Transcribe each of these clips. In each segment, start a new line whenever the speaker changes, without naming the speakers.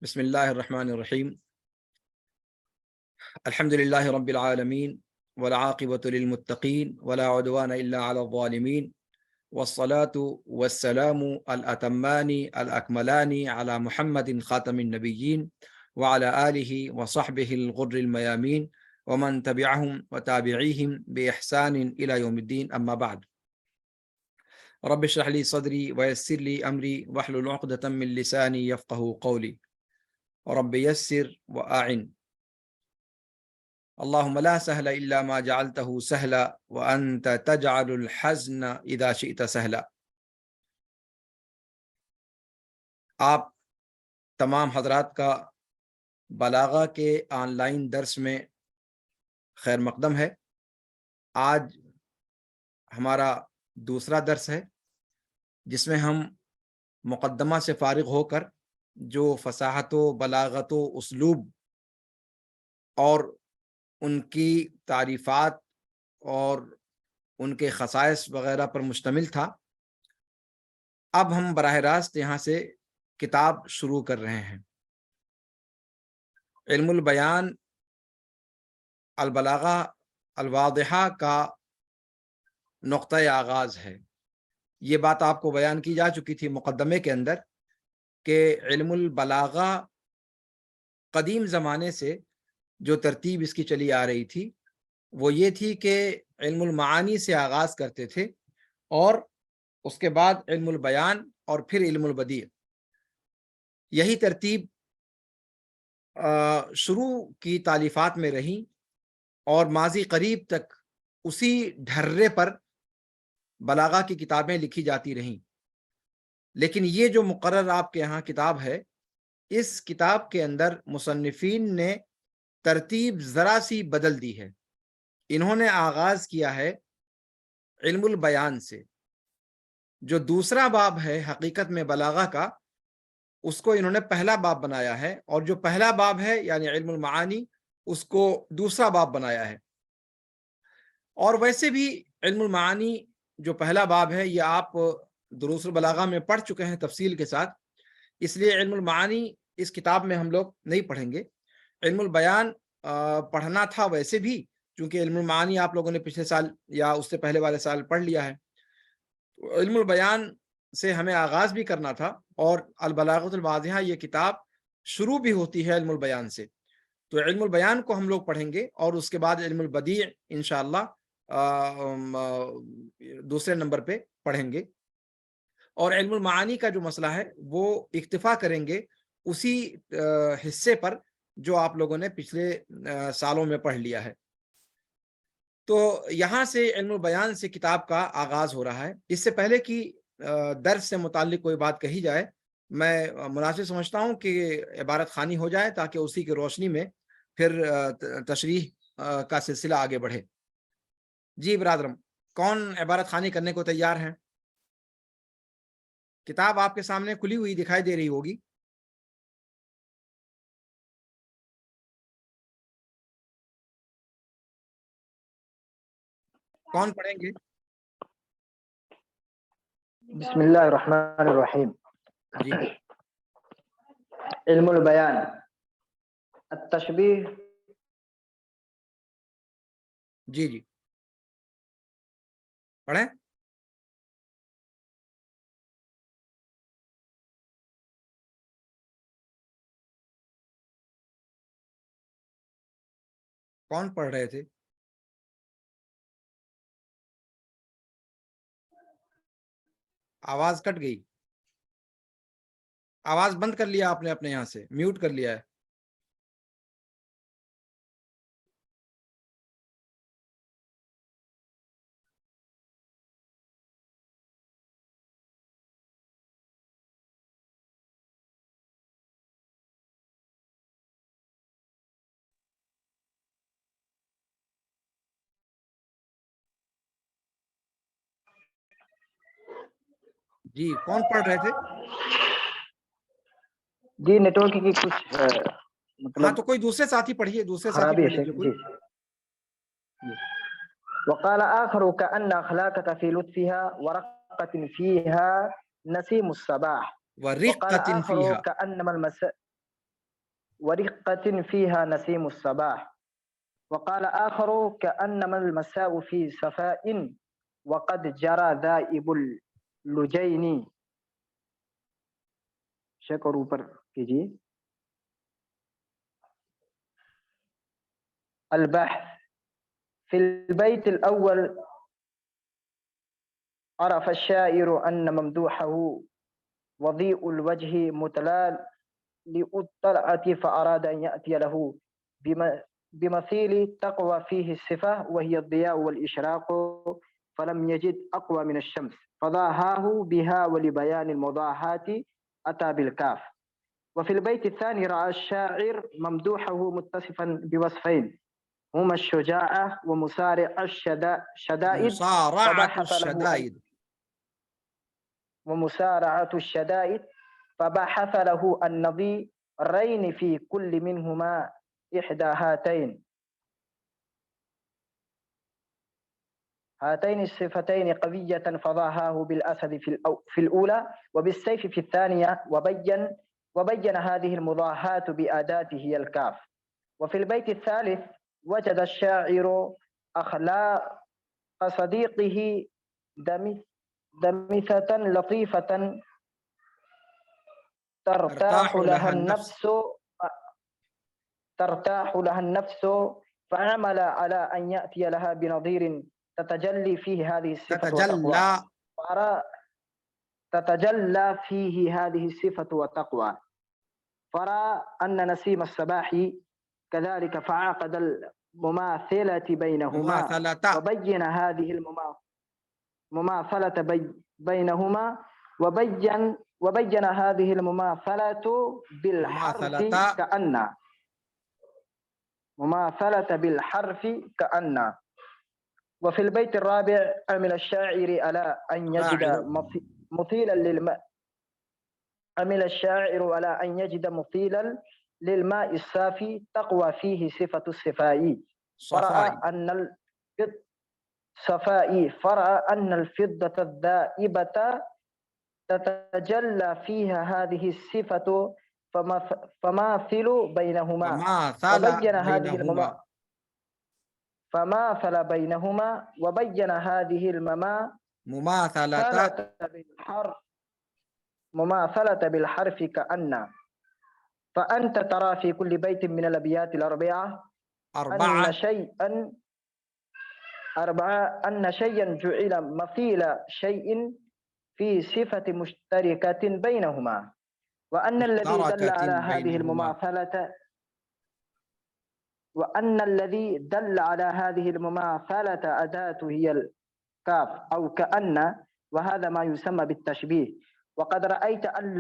بسم الله الرحمن الرحيم. الحمد لله رب العالمين والعاقبة للمتقين ولا عدوان إلا على الظالمين والصلاة والسلام الأتمان الأكملان على محمد خاتم النبيين وعلى آله وصحبه الغر الميامين ومن تبعهم وتابعيهم بإحسان إلى يوم الدين. أما بعد، رب اشرح لي صدري ويسر لي أمري واحلل عقدة من لساني يفقه قولي رب يسر وأعن. اللهم لا سهل إلا ما جعلته سهلا وأنت تجعل الحزن إذا شئت سهلا. آپ تمام حضرات کا بلاغہ کے آن لائن درس میں خیر مقدم ہے۔ آج ہمارا دوسرا درس ہے جس میں ہم مقدمہ سے فارغ ہو کر جو فصاحت و بلاغت و اسلوب اور ان کی تعریفات اور ان کے خصائص وغیرہ پر مشتمل تھا، اب ہم براہ راست یہاں سے کتاب شروع کر رہے ہیں۔ علم البیان البلاغہ الواضحہ کا نقطۂ آغاز ہے۔ یہ بات آپ کو بیان کی جا چکی تھی مقدمے کے اندر کہ علم البلاغہ قدیم زمانے سے جو ترتیب اس کی چلی آ رہی تھی وہ یہ تھی کہ علم المعانی سے آغاز کرتے تھے اور اس کے بعد علم البیان اور پھر علم البدیع۔ یہی ترتیب شروع کی تالیفات میں رہی اور ماضی قریب تک اسی ڈھرے پر بلاغہ کی کتابیں لکھی جاتی رہیں۔ لیکن یہ جو مقرر آپ کے یہاں کتاب ہے، اس کتاب کے اندر مصنفین نے ترتیب ذرا سی بدل دی ہے۔ انہوں نے آغاز کیا ہے علم البیان سے۔ جو دوسرا باب ہے حقیقت میں بلاغہ کا، اس کو انہوں نے پہلا باب بنایا ہے، اور جو پہلا باب ہے یعنی علم المعانی، اس کو دوسرا باب بنایا ہے۔ اور ویسے بھی علم المعانی جو پہلا باب ہے یہ آپ دروس البلاغہ میں پڑھ چکے ہیں تفصیل کے ساتھ، اس لیے علم المعانی اس کتاب میں ہم لوگ نہیں پڑھیں گے۔ علم البیان پڑھنا تھا ویسے بھی، چونکہ علم المعانی آپ لوگوں نے پچھلے سال یا اس سے پہلے والے سال پڑھ لیا ہے۔ علم البیان سے ہمیں آغاز بھی کرنا تھا، اور البلاغۃ الواضحہ یہ کتاب شروع بھی ہوتی ہے علم البیان سے۔ تو علم البیان کو ہم لوگ پڑھیں گے، اور اس کے بعد علم البدیع انشاءاللہ دوسرے نمبر پہ پڑھیں گے۔ اور علم المعانی کا جو مسئلہ ہے وہ اکتفا کریں گے اسی حصے پر جو آپ لوگوں نے پچھلے سالوں میں پڑھ لیا ہے۔ تو یہاں سے علم البیان سے کتاب کا آغاز ہو رہا ہے۔ اس سے پہلے کہ درس سے متعلق کوئی بات کہی جائے، میں مناسب سمجھتا ہوں کہ عبارت خوانی ہو جائے تاکہ اسی کی روشنی میں پھر تشریح کا سلسلہ آگے بڑھے۔ جی برادرم، کون عبارت خوانی کرنے کو تیار ہیں؟ کتاب آپ کے سامنے کھلی ہوئی دکھائی دے رہی ہوگی۔ کون پڑھیں گے؟
بسم اللہ الرحمن الرحیم۔
جی
علم البیان التشبیہ۔
جی جی پڑھیں۔ کون پڑھ رہے تھے؟ آواز کٹ گئی۔ آواز بند کر لیا آپ نے اپنے یہاں سے، میوٹ کر لیا ہے۔ جی کون پڑھ رہے تھے؟
جی نیٹ ورک کی کچھ
ہاں تو کوئی دوسرے ساتھی پڑھیے، دوسرے ساتھی
خرابی
پڑھ
ہے
لیجیے کوئی۔
جی۔ وقال آخر كأن أخلاقك في لطفها ورقة فيها نسيم الصباح. وقال
وَرِقَّةٍ
آخر
فِيهَا،
كأنما المساء ورقة فيها نسيم الصباح. وقال آخر كأنما المساء في صفاء وقد جرى ذائب اللجين. شکر اوپر کیجیے. البحث. في البيت الأول عرف الشاعر أن ممدوحه وضيء الوجه متلال للطلعة فأراد أن يأتي له بمثيل تقوى فيه الصفة وهي الضياء والإشراق فلم يجد أقوى من الشمس فضاهاه بها ولبيان المضاهاة أتى بالكاف. وفي البيت الثاني رأى الشاعر ممدوحه متصفا بوصفين هما الشجاعة ومسارع الشدائد فبحث له ومسارعة الشدائد فبحث له النظيرين في كل منهما إحدى هاتين الصفتين قوية فضاهاه بالأسد في الأولى وبالسيف في الثانية وبين هذه المضاهاة بأداته هي الكاف. وفي البيت الثالث وجد الشاعر أخلاق صديقه دمثة لطيفة ترتاح لها النفس فعمل على أن يأتي لها بنظير تتجلى فيه هذه الصفة والتقوى فرأى أن نسيم الصباح كذلك فعقد المماثلة بينهما وبين هذه المماثلة بينهما وبين هذه المماثلة بالحرف كأن. وفي البيت الرابع عمل الشاعر على أن يجد مثيلا للماء الصافي تقوى فيه صفة الصفاء فرأى أن الفضة الذائبة تتجلى فيها هذه الصفة فماثل بينهما وبين هذه المماثلة بالحرف كأن. فأنت ترى في كل بيت من الأبيات الأربعة أن شيئا جعل مثيل شيء في صفة مشتركة بينهما وأن الذي دل على هذه المماثلة أداة هي الكاف أو كأن وهذا ما يسمى بالتشبيه. وقد رأيت أن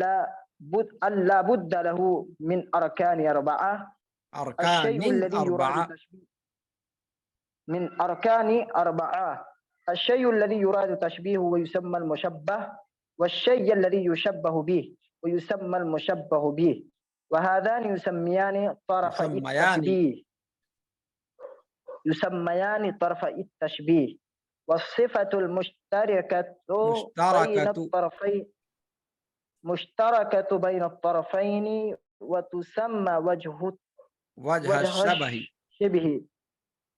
لا بد له من أركان أربعة. الشيء الذي يراد تشبيهه ويسمى المشبه والشيء الذي يشبه به ويسمى المشبه به وهذان يسميان طرف التشبيه. والصفة المشتركة بين الطرفين وتسمى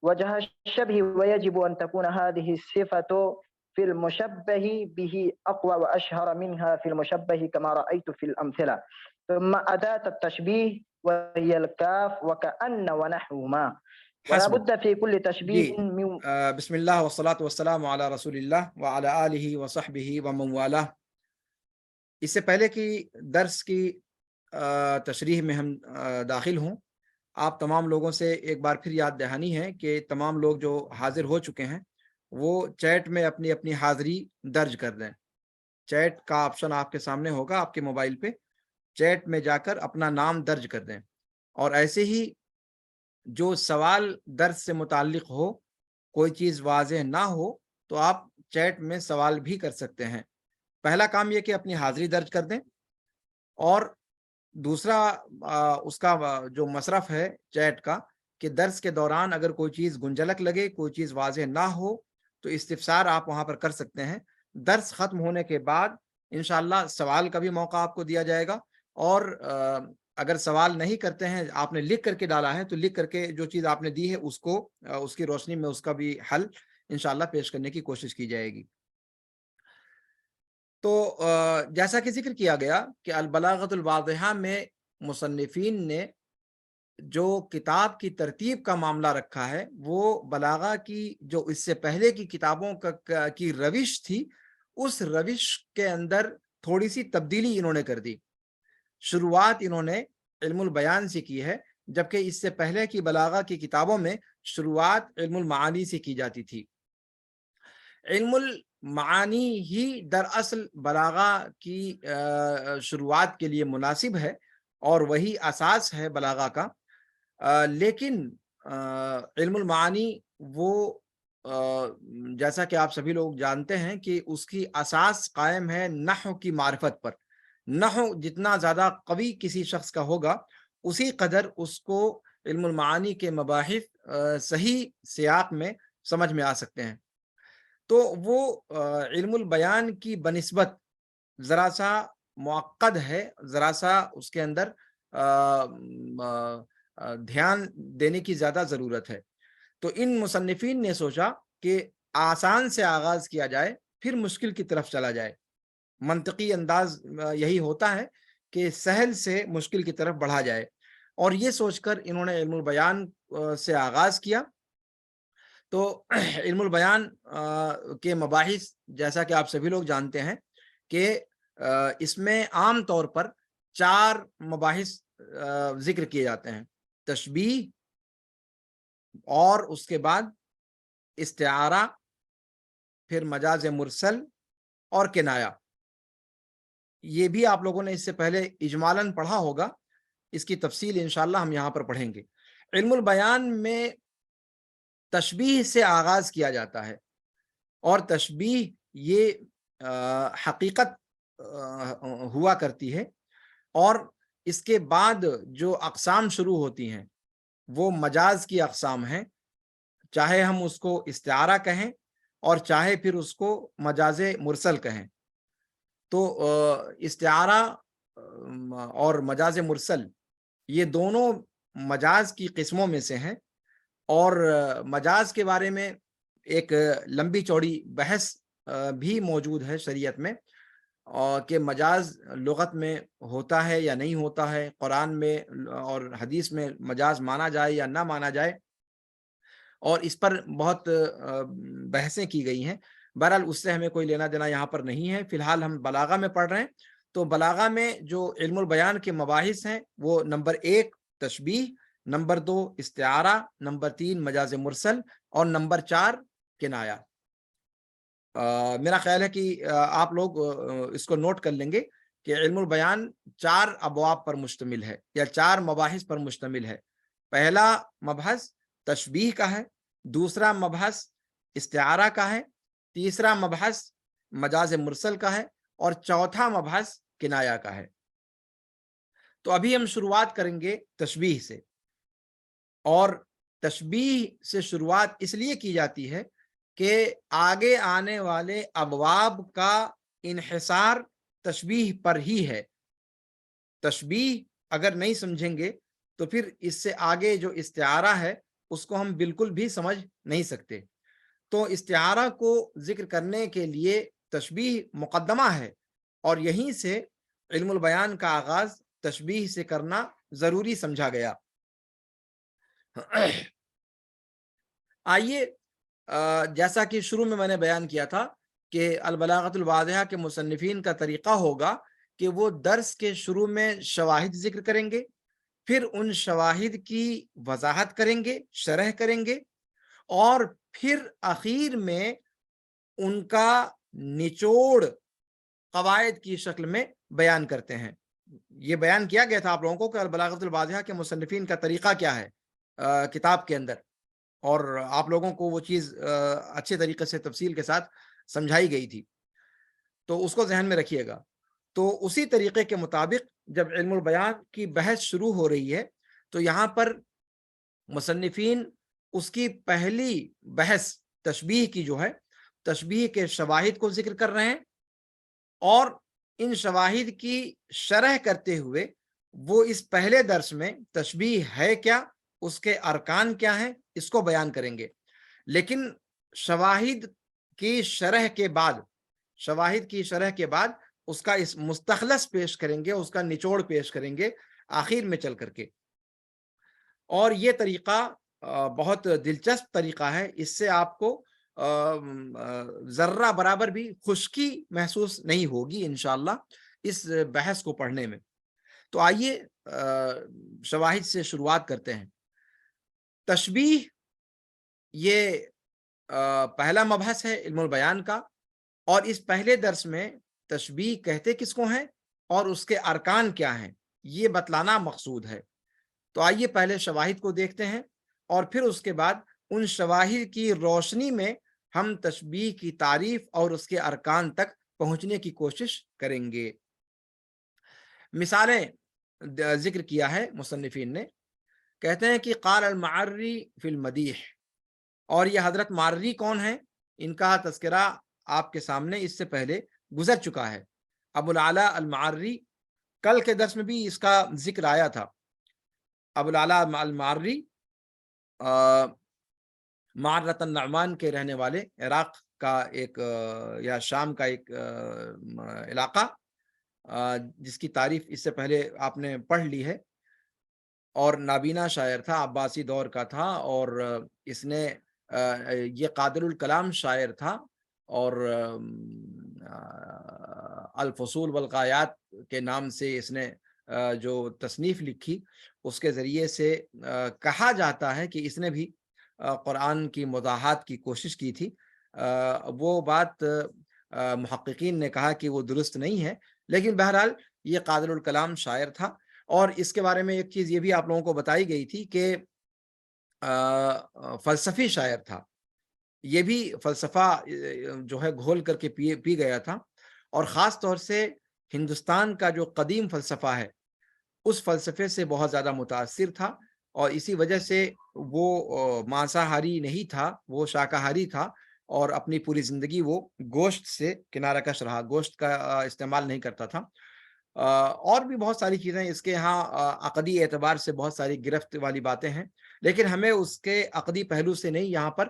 وجه الشبه ويجب أن تكون هذه الصفة في المشبه به أقوى وأشهر منها في المشبه كما رأيت في الأمثلة. ثم أداة التشبيه وهي الكاف وكأن ونحوهما ولا بد في كل تشبيه
بسم الله والصلاة والسلام على رسول اللہ وعلى آلہ وصحبہ ومن والہ. اس سے پہلے کہ درس کی تشریح میں ہم داخل ہوں آپ تمام لوگوں سے ایک بار پھر یاد دہانی ہے کہ تمام لوگ جو حاضر ہو چکے ہیں وہ چیٹ میں اپنی اپنی حاضری درج کر دیں. چیٹ کا آپشن آپ کے سامنے ہوگا آپ کے موبائل پہ, چیٹ میں جا کر اپنا نام درج کر دیں. اور ایسے ہی جو سوال درس سے متعلق ہو, کوئی چیز واضح نہ ہو تو آپ چیٹ میں سوال بھی کر سکتے ہیں. پہلا کام یہ کہ اپنی حاضری درج کر دیں, اور دوسرا اس کا جو مصرف ہے چیٹ کا کہ درس کے دوران اگر کوئی چیز گنجلک لگے, کوئی چیز واضح نہ ہو تو استفسار آپ وہاں پر کر سکتے ہیں. درس ختم ہونے کے بعد انشاءاللہ سوال کا بھی موقع آپ کو دیا جائے گا, اور اگر سوال نہیں کرتے ہیں، آپ نے لکھ کر کے ڈالا ہے، تو لکھ کر کے جو چیز آپ نے دی ہے اس کو اس کی روشنی میں اس کا بھی حل انشاءاللہ پیش کرنے کی کوشش کی جائے گی۔ تو جیسا کہ ذکر کیا گیا کہ البلاغۃ الواضحہ میں مصنفین نے جو کتاب کی ترتیب کا معاملہ رکھا ہے، وہ بلاغہ کی جو اس سے پہلے کی کتابوں کی روش تھی، اس روش کے اندر تھوڑی سی تبدیلی انہوں نے کر دی۔ شروعات انہوں نے علم البیان سے کی ہے، جبکہ اس سے پہلے کی بلاغہ کی کتابوں میں شروعات علم المعانی سے کی جاتی تھی۔ علم المعانی ہی دراصل بلاغہ کی شروعات کے لیے مناسب ہے اور وہی اساس ہے بلاغہ کا، لیکن علم المعانی وہ جیسا کہ آپ سبھی لوگ جانتے ہیں کہ اس کی اساس قائم ہے نحو کی معرفت پر۔ نحو جتنا زیادہ قوی کسی شخص کا ہوگا، اسی قدر اس کو علم المعانی کے مباحث صحیح سیاق میں سمجھ میں آ سکتے ہیں۔ تو وہ علم البیان کی بنسبت ذرا سا معقد ہے، ذرا سا اس کے اندر دھیان دینے کی زیادہ ضرورت ہے۔ تو ان مصنفین نے سوچا کہ آسان سے آغاز کیا جائے، پھر مشکل کی طرف چلا جائے۔ منطقی انداز یہی ہوتا ہے کہ سہل سے مشکل کی طرف بڑھا جائے، اور یہ سوچ کر انہوں نے علم البیان سے آغاز کیا۔ تو علم البیان کے مباحث جیسا کہ آپ سبھی لوگ جانتے ہیں کہ اس میں عام طور پر 4 مباحث ذکر کیے جاتے ہیں: تشبیہ، اور اس کے بعد استعارہ، پھر مجاز مرسل اور کنایہ۔ یہ بھی آپ لوگوں نے اس سے پہلے اجمالاً پڑھا ہوگا، اس کی تفصیل انشاءاللہ ہم یہاں پر پڑھیں گے۔ علم البیان میں تشبیہ سے آغاز کیا جاتا ہے، اور تشبیہ یہ حقیقت ہوا کرتی ہے، اور اس کے بعد جو اقسام شروع ہوتی ہیں وہ مجاز کی اقسام ہیں، چاہے ہم اس کو استعارہ کہیں اور چاہے پھر اس کو مجاز مرسل کہیں۔ تو استعارہ اور مجاز مرسل یہ دونوں مجاز کی قسموں میں سے ہیں، اور مجاز کے بارے میں ایک لمبی چوڑی بحث بھی موجود ہے شریعت میں، کہ مجاز لغت میں ہوتا ہے یا نہیں ہوتا ہے، قرآن میں اور حدیث میں مجاز مانا جائے یا نہ مانا جائے، اور اس پر بہت بحثیں کی گئی ہیں۔ بہرحال اس سے ہمیں کوئی لینا دینا یہاں پر نہیں ہے، فی الحال ہم بلاغہ میں پڑھ رہے ہیں۔ تو بلاغہ میں جو علم البیان کے مباحث ہیں وہ نمبر 1 تشبیہ، نمبر 2 استعارہ، نمبر 3 مجاز مرسل، اور نمبر 4 کنایہ۔ میرا خیال ہے کہ آپ لوگ اس کو نوٹ کر لیں گے کہ علم البیان 4 ابواب پر مشتمل ہے، یا 4 مباحث پر مشتمل ہے۔ پہلا مبحث تشبیہ کا ہے، دوسرا مبحث استعارہ کا ہے، تیسرا مبحث مجاز مرسل کا ہے، اور چوتھا مبحث کنایہ کا ہے۔ تو ابھی ہم شروعات کریں گے تشبیہ سے، اور تشبیہ سے شروعات اس لیے کی جاتی ہے کہ آگے آنے والے ابواب کا انحصار تشبیہ پر ہی ہے۔ تشبیہ اگر نہیں سمجھیں گے تو پھر اس سے آگے جو استعارہ ہے اس کو ہم بالکل بھی سمجھ نہیں سکتے۔ تو استعارہ کو ذکر کرنے کے لیے تشبیہ مقدمہ ہے، اور یہیں سے علم البیان کا آغاز تشبیہ سے کرنا ضروری سمجھا گیا۔ آئیے جیسا کہ شروع میں نے بیان کیا تھا کہ البلاغۃ الواضحہ کے مصنفین کا طریقہ ہوگا کہ وہ درس کے شروع میں شواہد ذکر کریں گے، پھر ان شواہد کی وضاحت کریں گے، شرح کریں گے، اور پھر اخیر میں ان کا نچوڑ قواعد کی شکل میں بیان کرتے ہیں۔ یہ بیان کیا گیا تھا آپ لوگوں کو کہ البلاغۃ الواضحہ کے مصنفین کا طریقہ کیا ہے کتاب کے اندر، اور آپ لوگوں کو وہ چیز اچھے طریقے سے تفصیل کے ساتھ سمجھائی گئی تھی، تو اس کو ذہن میں رکھیے گا۔ تو اسی طریقے کے مطابق جب علم البیان کی بحث شروع ہو رہی ہے تو یہاں پر مصنفین اس کی پہلی بحث تشبیہ کی جو ہے، تشبیہ کے شواہد کو ذکر کر رہے ہیں، اور ان شواہد کی شرح کرتے ہوئے وہ اس پہلے درس میں تشبیہ ہے کیا، اس کے ارکان کیا ہیں، اس کو بیان کریں گے، لیکن شواہد کی شرح کے بعد اس کا اس مستخلص پیش کریں گے، اس کا نچوڑ پیش کریں گے آخر میں چل کر کے۔ اور یہ طریقہ بہت دلچسپ طریقہ ہے، اس سے آپ کو ذرہ برابر بھی خشکی محسوس نہیں ہوگی انشاءاللہ اس بحث کو پڑھنے میں۔ تو آئیے شواہد سے شروعات کرتے ہیں۔ تشبیہ یہ پہلا مبحث ہے علم البیان کا، اور اس پہلے درس میں تشبیہ کہتے کس کو ہیں اور اس کے ارکان کیا ہیں یہ بتلانا مقصود ہے۔ تو آئیے پہلے شواہد کو دیکھتے ہیں، اور پھر اس کے بعد ان شواہد کی روشنی میں ہم تشبیہ کی تعریف اور اس کے ارکان تک پہنچنے کی کوشش کریں گے۔ مثالیں ذکر کیا ہے مصنفین نے، کہتے ہیں کہ قال المعری فی المدیح، اور یہ حضرت معری کون ہیں، ان کا تذکرہ آپ کے سامنے اس سے پہلے گزر چکا ہے۔ ابو العلا المعری، کل کے درس میں بھی اس کا ذکر آیا تھا۔ ابو العلا المعری معرۃ النعمان کے رہنے والے، عراق کا ایک یا شام کا ایک علاقہ، جس کی تعریف اس سے پہلے آپ نے پڑھ لی ہے، اور نابینا شاعر تھا، عباسی دور کا تھا، اور اس نے یہ قادر الکلام شاعر تھا، اور الفصول والغایات کے نام سے اس نے جو تصنیف لکھی، اس کے ذریعے سے کہا جاتا ہے کہ اس نے بھی قرآن کی مداحات کی کوشش کی تھی۔ وہ بات محققین نے کہا کہ وہ درست نہیں ہے، لیکن بہرحال یہ قادر الکلام شاعر تھا۔ اور اس کے بارے میں ایک چیز یہ بھی آپ لوگوں کو بتائی گئی تھی کہ فلسفی شاعر تھا، یہ بھی فلسفہ جو ہے گھول کر کے پی گیا تھا، اور خاص طور سے ہندوستان کا جو قدیم فلسفہ ہے اس فلسفے سے بہت زیادہ متاثر تھا، اور اسی وجہ سے وہ مانساہاری نہیں تھا، وہ شاکاہاری تھا، اور اپنی پوری زندگی وہ گوشت سے کنارہ کش رہا، گوشت کا استعمال نہیں کرتا تھا۔ اور بھی بہت ساری چیزیں اس کے ہاں عقدی اعتبار سے بہت ساری گرفت والی باتیں ہیں، لیکن ہمیں اس کے عقدی پہلو سے نہیں، یہاں پر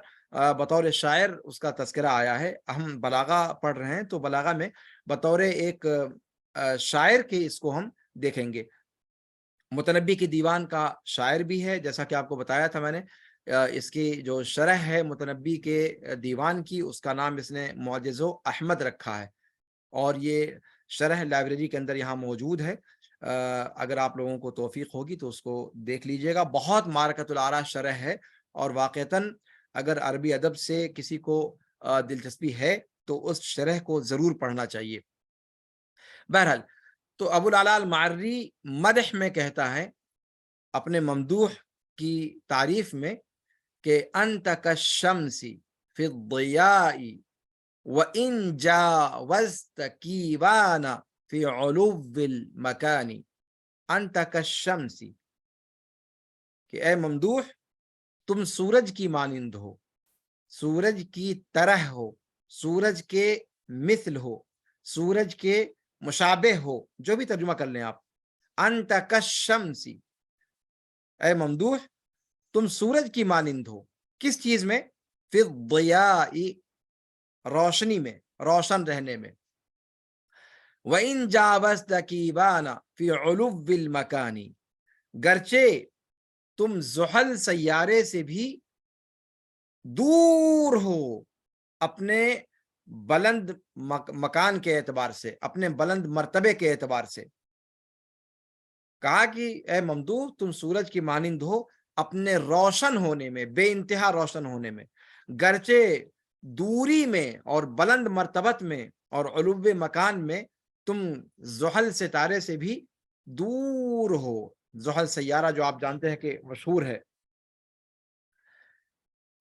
بطور شاعر اس کا تذکرہ آیا ہے۔ ہم بلاغہ پڑھ رہے ہیں تو بلاغہ میں بطور ایک شاعر کے اس کو ہم دیکھیں گے۔ متنبی کی دیوان کا شاعر بھی ہے، جیسا کہ آپ کو بتایا تھا میں نے۔ اس کی جو شرح ہے متنبی کے دیوان کی، اس کا نام اس نے معجز احمد رکھا ہے، اور یہ شرح لائبریری کے اندر یہاں موجود ہے۔ اگر آپ لوگوں کو توفیق ہوگی تو اس کو دیکھ لیجئے گا، بہت مارکۃ الآراء شرح ہے، اور واقعتاً اگر عربی ادب سے کسی کو دلچسپی ہے تو اس شرح کو ضرور پڑھنا چاہیے۔ بہرحال تو ابو العلا المعری مدح میں کہتا ہے اپنے ممدوح کی تعریف میں کہ انت کالشمس فی الضیاء وَإِن جَاوَزْتَ كِيوَانَ فِي عُلُوِّ الْمَكَانِ، أَنْتَ كَالشَّمْسِ، کہ اے ممدوح تم سورج کی مانند ہو، سورج کی طرح ہو، سورج کے مثل ہو، سورج کے مشابہ ہو، جو بھی ترجمہ کر لیں آپ۔ انت کالشمس، اے ممدوح تم سورج کی مانند ہو، کس چیز میں؟ فی الضیاء، روشنی میں، روشن رہنے میں۔ وَإِن جَاوَزْتَ كِيوَانَ فِي عُلُوِّ الْمَكَانِ، گرچہ تم زحل سیارے سے بھی دور ہو اپنے بلند مکان کے اعتبار سے، اپنے بلند مرتبے کے اعتبار سے۔ کہا کہ اے ممدوح تم سورج کی مانند ہو اپنے روشن ہونے میں، بے انتہا روشن ہونے میں، گرچہ دوری میں اور بلند مرتبت میں اور علو مکان میں تم زحل ستارے سے بھی دور ہو۔ زحل سیارہ جو آپ جانتے ہیں کہ مشہور ہے۔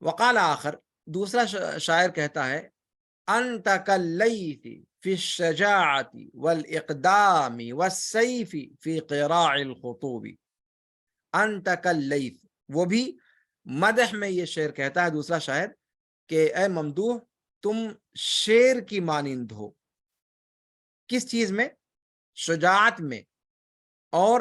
وقال آخر، دوسرا شاعر کہتا ہے انت کاللیث فی الشجاعت والاقدام والسیف فی قراع الخطوب، انت کاللیث، وہ بھی مدح میں یہ شعر کہتا ہے دوسرا شاعر کہ اے ممدوح تم شیر کی مانند ہو، کس چیز میں؟ شجاعت میں اور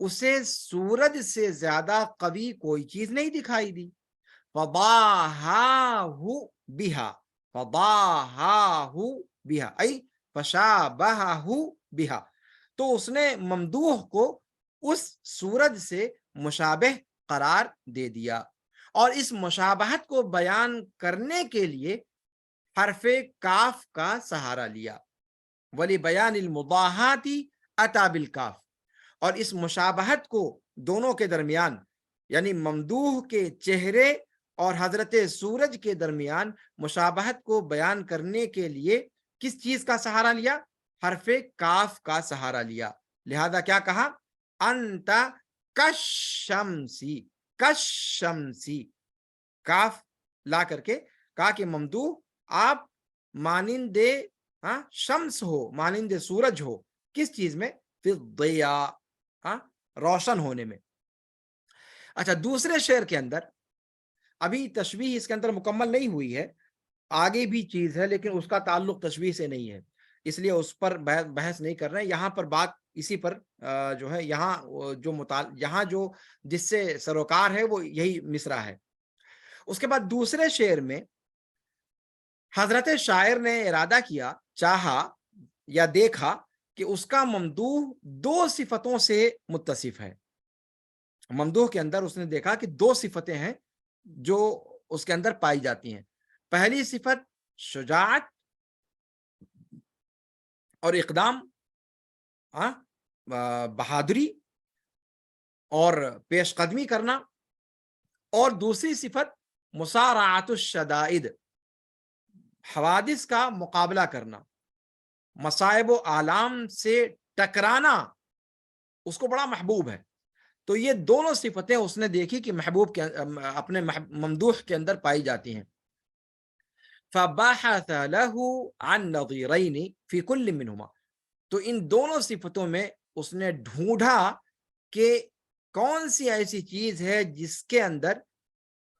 اسے سورج سے زیادہ قوی کوئی چیز نہیں دکھائی دی. فضاہاہو بہا، فضاہاہو بہا ای فشابہہو بہا، تو اس نے ممدوح کو اس سورج سے مشابہ قرار دے دیا. اور اس مشابہت کو بیان کرنے کے لیے حرف کاف کا سہارا لیا. ولی بیان المضاحاتی اتا بالکاف، اور اس مشابہت کو دونوں کے درمیان یعنی ممدوح کے چہرے اور حضرت سورج کے درمیان مشابہت کو بیان کرنے کے لیے کس چیز کا سہارا لیا؟ حرف کاف کا سہارا لیا. لہذا کیا کہا؟ انت کشمسی، کشمسی، کاف لا کر کے کہا کہ ممدوح آپ مانند شمس ہو، مانند سورج ہو. کس چیز میں؟ فی الضیاء، روشن ہونے میں. اچھا، دوسرے شعر کے اندر ابھی تشبیہ اس کے اندر مکمل نہیں ہوئی ہے، آگے بھی چیز ہے لیکن اس کا تعلق تشبیہ سے نہیں ہے، اس لیے اس پر بحث نہیں کر رہے ہیں. یہاں پر بات اسی پر جو ہے یہاں جو جس سے سروکار ہے وہ یہی مصرع ہے. اس کے بعد دوسرے شعر میں حضرت شاعر نے ارادہ کیا، چاہا یا دیکھا کہ اس کا ممدوح دو صفتوں سے متصف ہے. ممدوح کے اندر اس نے دیکھا کہ دو صفتیں ہیں جو اس کے اندر پائی جاتی ہیں. پہلی صفت شجاعت اور اقدام، بہادری اور پیش قدمی کرنا، اور دوسری صفت مسارعۃ الشدائد، حوادث کا مقابلہ کرنا، مصائب و آلام سے ٹکرانا اس کو بڑا محبوب ہے. تو یہ دونوں صفتیں اس نے دیکھی کہ محبوب کے اپنے ممدوح کے اندر پائی جاتی ہیں. فبحث له عن نظیرین فی کل منہما، تو ان دونوں صفتوں میں اس نے ڈھونڈا کہ کون سی ایسی چیز ہے جس کے اندر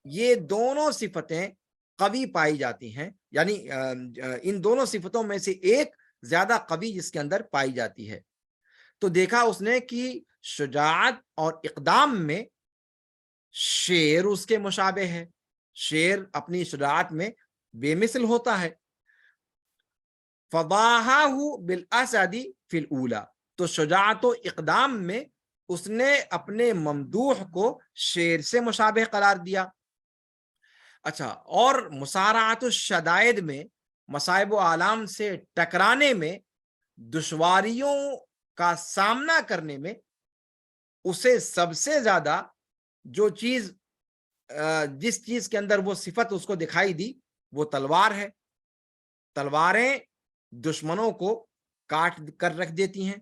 یہ دونوں صفتیں قوی پائی جاتی ہیں، یعنی ان دونوں صفتوں میں سے ایک زیادہ قوی جس کے اندر پائی جاتی ہے. تو دیکھا اس نے کہ شجاعت اور اقدام میں شیر اس کے مشابہ ہے، شیر اپنی شجاعت میں بے مثل ہوتا ہے. فضاہاہ بالاسد فی الاولی، تو شجاعت و اقدام میں اس نے اپنے ممدوح کو شیر سے مشابہ قرار دیا. اچھا، اور مسارعۃ الشدائد میں، مصائب و آلام سے ٹکرانے میں، دشواریوں کا سامنا کرنے میں اسے سب سے زیادہ جو چیز جس چیز کے اندر وہ صفت اس کو دکھائی دی وہ تلوار ہے. تلواریں دشمنوں کو کاٹ کر رکھ دیتی ہیں،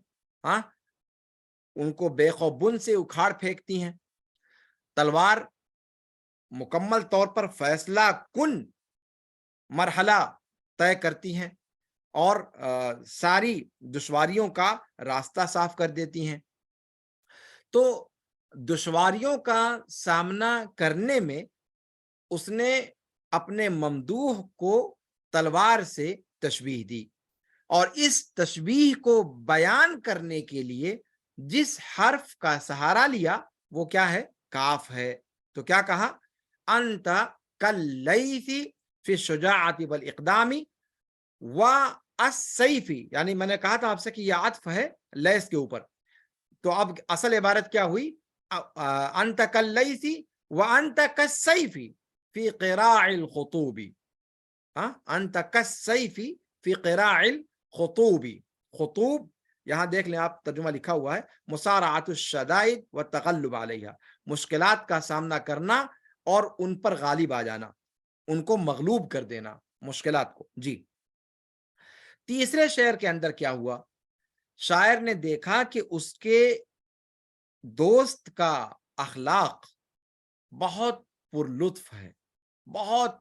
ان کو بے خوف بن سے اکھاڑ پھینکتی ہیں. تلوار مکمل طور پر فیصلہ کن مرحلہ طے کرتی ہیں اور ساری دشواریوں کا راستہ صاف کر دیتی ہیں. تو دشواریوں کا سامنا کرنے میں اس نے اپنے ممدوح کو تلوار سے تشبیہ دی، اور اس تشبیہ کو بیان کرنے کے لیے جس حرف کا سہارا لیا وہ کیا ہے؟ کاف ہے. تو کیا کہا؟ انت کاللیث فی الشجاعۃ والاقدام والسیف، یعنی میں نے کہا تھا آپ سے کہ یہ عطف ہے لیث کے اوپر. تو اب اصل عبارت کیا ہوئی؟ انت کاللیث وانت کالسیف فی قراع الخطوب. انت کالسیف فی قراع الخطوب. خطوب یہاں دیکھ لیں آپ، ترجمہ لکھا ہوا ہے مسارعۃ الشدائد والتغلب علیہا، مشکلات کا سامنا کرنا اور ان پر غالب آ جانا، ان کو مغلوب کر دینا مشکلات کو. جی، تیسرے شعر کے اندر کیا ہوا؟ شاعر نے دیکھا کہ اس کے دوست کا اخلاق بہت پرلطف ہے، بہت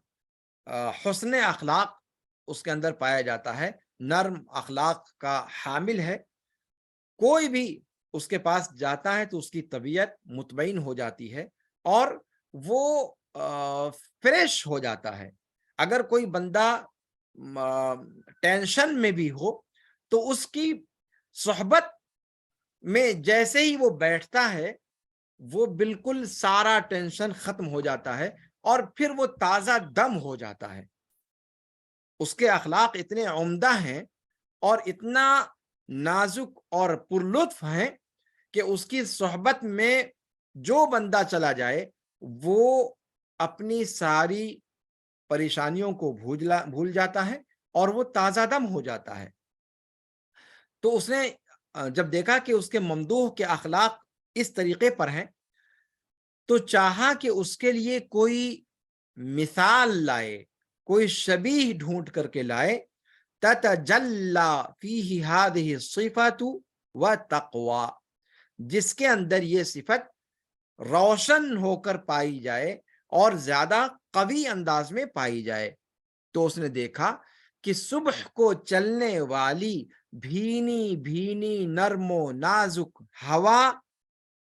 حسن اخلاق اس کے اندر پایا جاتا ہے، نرم اخلاق کا حامل ہے. کوئی بھی اس کے پاس جاتا ہے تو اس کی طبیعت مطمئن ہو جاتی ہے اور وہ فریش ہو جاتا ہے. اگر کوئی بندہ ٹینشن میں بھی ہو تو اس کی صحبت میں جیسے ہی وہ بیٹھتا ہے وہ بالکل سارا ٹینشن ختم ہو جاتا ہے اور پھر وہ تازہ دم ہو جاتا ہے. اس کے اخلاق اتنے عمدہ ہیں اور اتنا نازک اور پرلطف ہیں کہ اس کی صحبت میں جو بندہ چلا جائے وہ اپنی ساری پریشانیوں کو بھول جاتا ہے اور وہ تازہ دم ہو جاتا ہے. تو اس نے جب دیکھا کہ اس کے ممدوح کے اخلاق اس طریقے پر ہیں تو چاہا کہ اس کے لیے کوئی مثال لائے، کوئی شبیہ ڈھونڈ کر کے لائے. تتجلی فیہ ہذہ الصفۃ وتقوی، جس کے اندر یہ صفت روشن ہو کر پائی جائے اور زیادہ قوی انداز میں پائی جائے. تو اس نے دیکھا کہ صبح کو چلنے والی بھینی بھینی نرم و نازک ہوا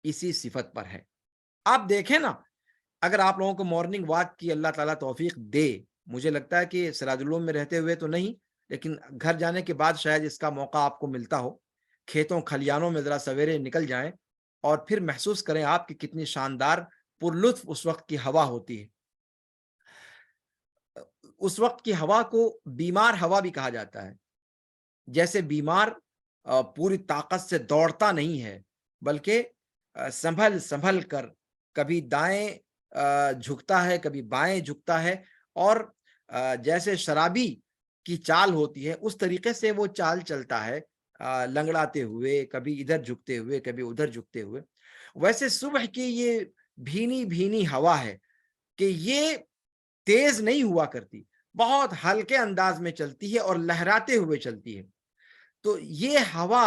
اسی صفت پر ہے. آپ دیکھیں نا، اگر آپ لوگوں کو مارننگ واک کی اللہ تعالیٰ توفیق دے، مجھے لگتا ہے کہ سراج العلوم میں رہتے ہوئے تو نہیں، لیکن گھر جانے کے بعد شاید اس کا موقع آپ کو ملتا ہو، کھیتوں کھلیانوں میں ذرا سویرے نکل جائیں اور پھر محسوس کریں آپ کی کتنی شاندار پرلطف اس وقت کی ہوا ہوتی ہے. اس وقت کی ہوا کو بیمار ہوا بھی کہا جاتا ہے. جیسے بیمار پوری طاقت سے دوڑتا نہیں ہے بلکہ سنبھل سنبھل کر کبھی دائیں جھکتا ہے کبھی بائیں جھکتا ہے، اور جیسے شرابی کی چال ہوتی ہے اس طریقے سے وہ چال چلتا ہے، لنگڑاتے ہوئے، کبھی ادھر جھکتے ہوئے کبھی ادھر جھکتے ہوئے. ویسے صبح کی یہ بھینی بھینی ہوا ہے کہ یہ تیز نہیں ہوا کرتی، بہت ہلکے انداز میں چلتی ہے اور لہراتے ہوئے چلتی ہے. تو یہ ہوا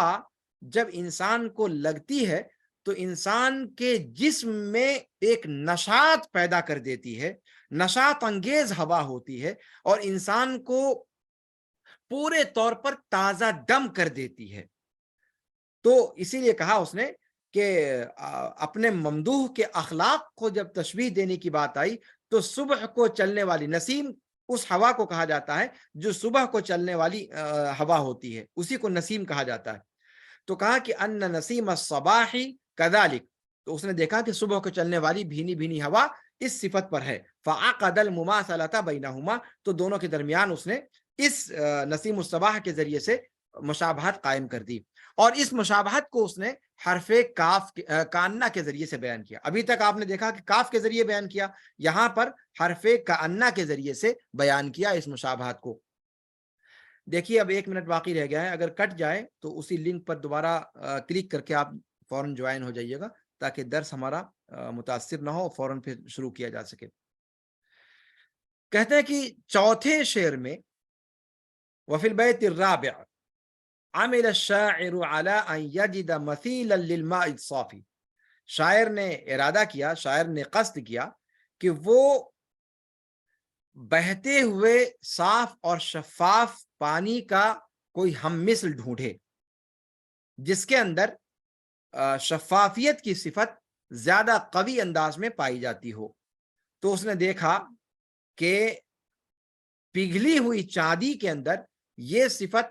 جب انسان کو لگتی ہے تو انسان کے جسم میں ایک نشاط پیدا کر دیتی ہے، نشاط انگیز ہوا ہوتی ہے اور انسان کو پورے طور پر تازہ دم کر دیتی ہے. تو اسی لیے کہا اس نے کہ اپنے ممدوح کے اخلاق کو جب تشبیہ دینے کی بات آئی تو صبح کو چلنے والی نسیم اس ہوا کو کہا جاتا ہے جو صبح کو چلنے والی ہوا ہوتی ہے، اسی کو نسیم کہا جاتا ہے. تو کہا کہ ان نسیم الصباح کذالک، تو اس نے دیکھا کہ صبح کو چلنے والی بھینی بھینی ہوا اس صفت پر ہے. فعقد المماثلۃ بینہما، تو دونوں کے درمیان اس نے اس نسیم الصباح کے ذریعے سے مشابہت قائم کر دی، اور اس مشابہت کو اس نے حرف کاف کاننا کے ذریعے سے بیان کیا. ابھی تک آپ نے دیکھا کہ کاف کے ذریعے بیان کیا، یہاں پر حرف کاننا کے ذریعے سے بیان کیا اس مشابہت کو. دیکھیے اب 1 منٹ باقی رہ گیا ہے، اگر کٹ جائے تو اسی لنک پر دوبارہ کلک کر کے آپ فوراً جوائن ہو جائیے گا تاکہ درس ہمارا متاثر نہ ہو، فوراً پھر شروع کیا جا سکے. کہتے ہیں کہ چوتھے شعر میں وفی البیت الرابع عمل الشاعر على ان يجد مثیلا للماء الصافی، شاعر نے ارادہ کیا، شاعر نے قصد کیا کہ وہ بہتے ہوئے صاف اور شفاف پانی کا کوئی ہم مثل ڈھونڈے جس کے اندر شفافیت کی صفت زیادہ قوی انداز میں پائی جاتی ہو. تو اس نے دیکھا کہ پگھلی ہوئی چاندی کے اندر یہ صفت